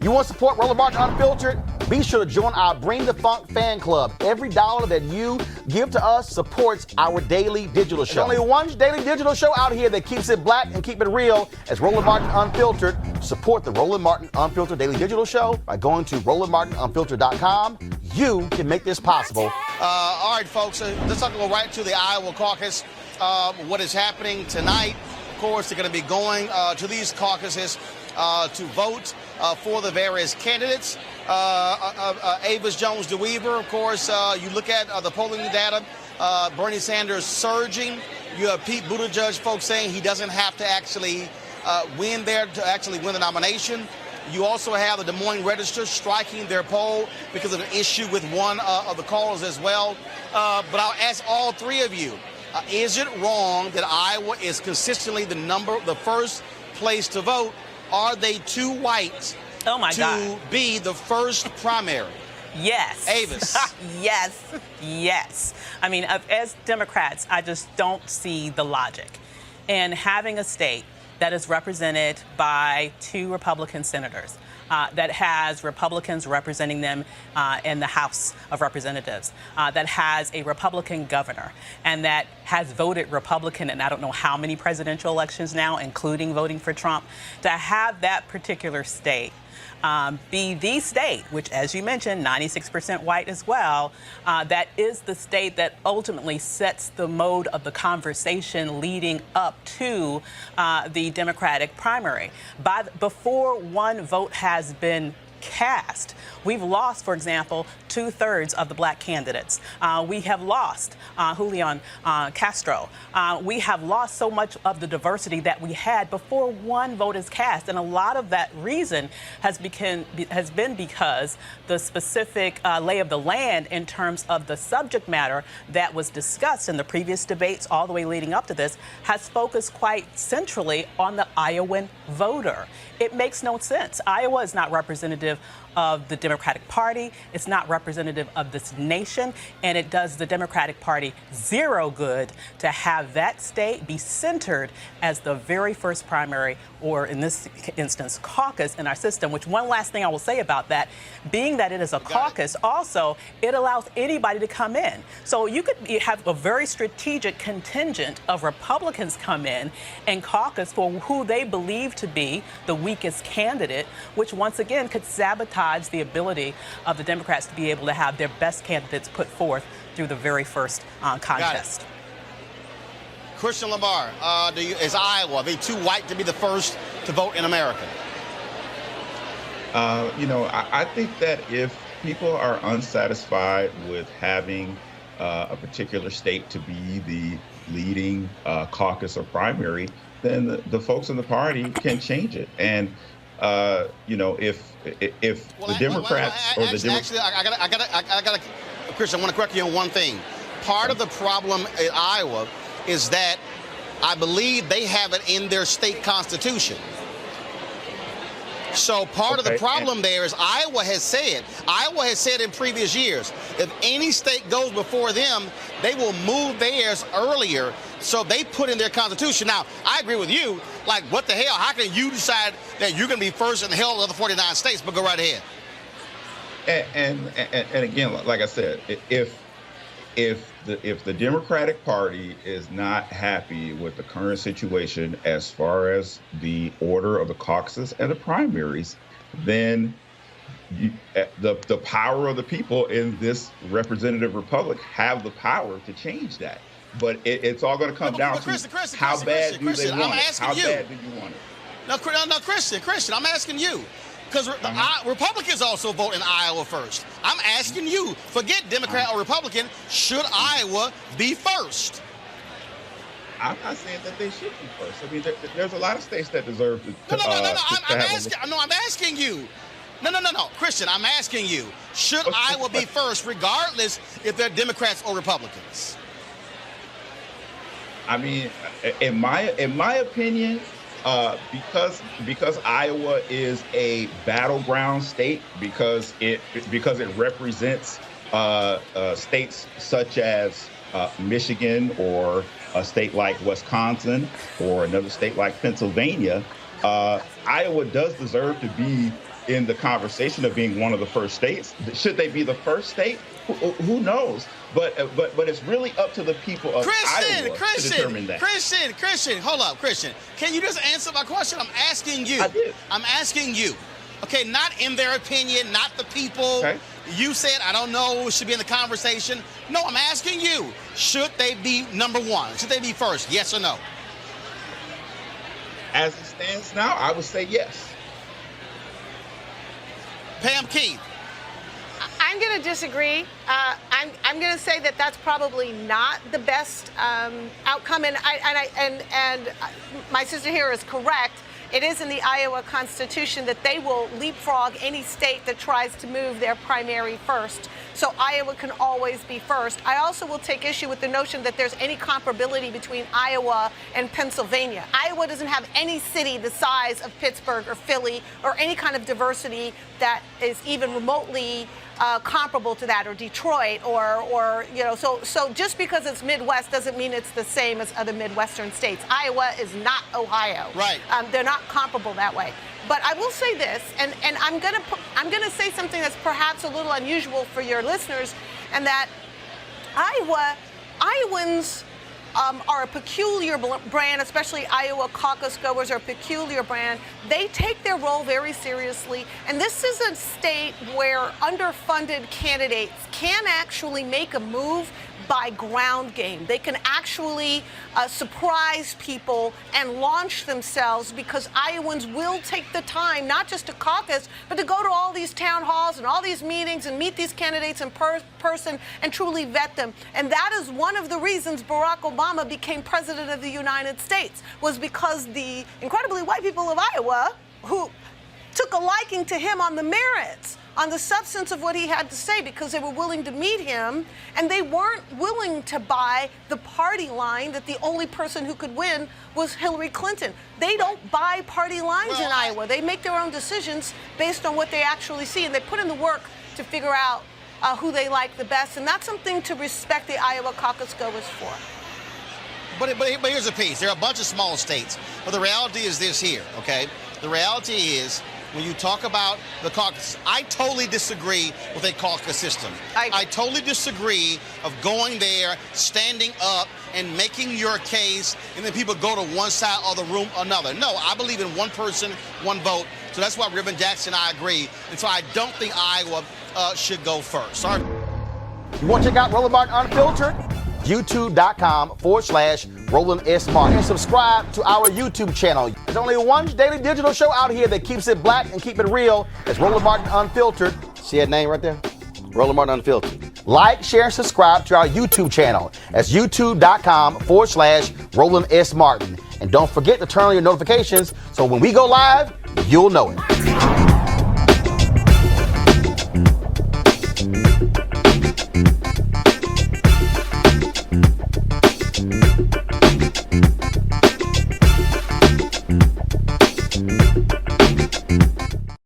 You want to support Roland Martin Unfiltered? Be sure to join our Bring the Funk fan club. Every dollar that you give to us supports our daily digital show. There's only one daily digital show out here that keeps it black and keep it real as Roland Martin Unfiltered. Support the Roland Martin Unfiltered daily digital show by going to RolandMartinUnfiltered.com. You can make this possible. All right, folks, let's go right to the Iowa Caucus. What is happening tonight? Of course, they're going to be going to these caucuses to vote for the various candidates. Avis Jones-DeWeaver, of course, you look at the polling data, Bernie Sanders surging. You have Pete Buttigieg, folks saying he doesn't have to actually win there to actually win the nomination. You also have the Des Moines Register striking their poll because of an issue with one of the callers as well. But I'll ask all three of you, is it wrong that Iowa is consistently the first place to vote? Are they too white to be the first primary? Yes. Avis. Yes. I mean, as Democrats, I just don't see the logic in having a state that is represented by two Republican senators, that has Republicans representing them in the House of Representatives, that has a Republican governor, and that has voted Republican in I don't know how many presidential elections now, including voting for Trump. To have that particular state be the state, which, as you mentioned, 96% white as well, that is the state that ultimately sets the mode of the conversation leading up to the Democratic primary. Before one vote has been cast, we've lost, for example, 2/3 of the black candidates. We have lost Julian Castro. We have lost so much of the diversity that we had before one vote is cast. And a lot of that reason has been because the specific lay of the land in terms of the subject matter that was discussed in the previous debates all the way leading up to this has focused quite centrally on the Iowan voter. It makes no sense. Iowa is not representative of the Democratic Party. It's not representative of this nation, and it does the Democratic Party zero good to have that state be centered as the very first primary, or in this instance, caucus in our system, which one last thing I will say about that, being that it is a caucus, also, it allows anybody to come in. So you could have a very strategic contingent of Republicans come in and caucus for who they believe to be the weakest candidate, which once again could sabotage the ability of the Democrats to be able to have their best candidates put forth through the very first contest. Christian Lamar, is Iowa too white to be the first to vote in America? I think that if people are unsatisfied with having a particular state to be the leading caucus or primary, then the folks in the party can change it. And if the Democrats or the Democrats, I gotta, Christian, I want to correct you on one thing. Part of the problem in Iowa is that I believe they have it in their state constitution. So part of the problem there is Iowa has said in previous years, if any state goes before them, they will move theirs earlier. So they put in their constitution. Now, I agree with you. Like, what the hell? How can you decide that you're going to be first in the hell of the other 49 states? But go right ahead. And again, like I said, if the Democratic Party is not happy with the current situation as far as the order of the caucuses and the primaries, then the power of the people in this representative republic have the power to change that. But it's all going to come down to how bad do they want it? How bad do you want it? No, Christian, I'm asking you. Because Republicans also vote in Iowa first. I'm asking you, forget Democrat or Republican, should Iowa be first? I'm not saying that they should be first. I mean, there's a lot of states that deserve to. I'm asking you. No. Christian, I'm asking you, should Iowa be first, regardless if they're Democrats or Republicans? I mean, in my opinion, because Iowa is a battleground state, because it represents states such as Michigan, or a state like Wisconsin, or another state like Pennsylvania, Iowa does deserve to be in the conversation of being one of the first states. Should they be the first state? Who knows? But it's really up to the people of Iowa to determine that. Christian, hold up, Christian. Can you just answer my question? I'm asking you. I did. I'm asking you. Okay, not in their opinion, not the people. Okay. You said, I don't know, should be in the conversation. No, I'm asking you. Should they be number one? Should they be first? Yes or no? As it stands now, I would say yes. Pam Keith. I'm going to disagree. I'm going to say that that's probably not the best outcome. And my sister here is correct. It is in the Iowa Constitution that they will leapfrog any state that tries to move their primary first. So Iowa can always be first. I also will take issue with the notion that there's any comparability between Iowa and Pennsylvania. Iowa doesn't have any city the size of Pittsburgh or Philly or any kind of diversity that is even remotely comparable to that, or Detroit, or so just because it's Midwest doesn't mean it's the same as other Midwestern states. Iowa is not Ohio. Right. They're not comparable that way. But I will say this, and I'm gonna say something that's perhaps a little unusual for your listeners, and that Iowans are a peculiar brand, especially Iowa Caucus goers are a peculiar brand. They take their role very seriously, and this is a state where underfunded candidates can actually make a move by ground game. They can actually surprise people and launch themselves, because Iowans will take the time not just to caucus, but to go to all these town halls and all these meetings and meet these candidates in person and truly vet them. And that is one of the reasons Barack Obama became president of the United States, was because the incredibly white people of Iowa, who took a liking to him on the merits, on the substance of what he had to say, because they were willing to meet him, and they weren't willing to buy the party line that the only person who could win was Hillary Clinton. They don't buy party lines in Iowa. They make their own decisions based on what they actually see, and they put in the work to figure out who they like the best, and that's something to respect the Iowa caucus goers for. But here's the piece. There are a bunch of small states, but the reality is this here, okay? The reality is, when you talk about the caucus, I totally disagree with a caucus system. I totally disagree of going there, standing up, and making your case, and then people go to one side of the room or another. No, I believe in one person, one vote. So that's why Reverend Jackson and I agree. And so I don't think Iowa should go first. Sorry. You want to check out Roland Martin Unfiltered? YouTube.com/Roland S. Martin. And subscribe to our YouTube channel. There's only one daily digital show out here that keeps it black and keep it real. It's Roland Martin Unfiltered. See that name right there? Roland Martin Unfiltered. Like, share, and subscribe to our YouTube channel. That's YouTube.com/Roland S. Martin. And don't forget to turn on your notifications so when we go live, you'll know it.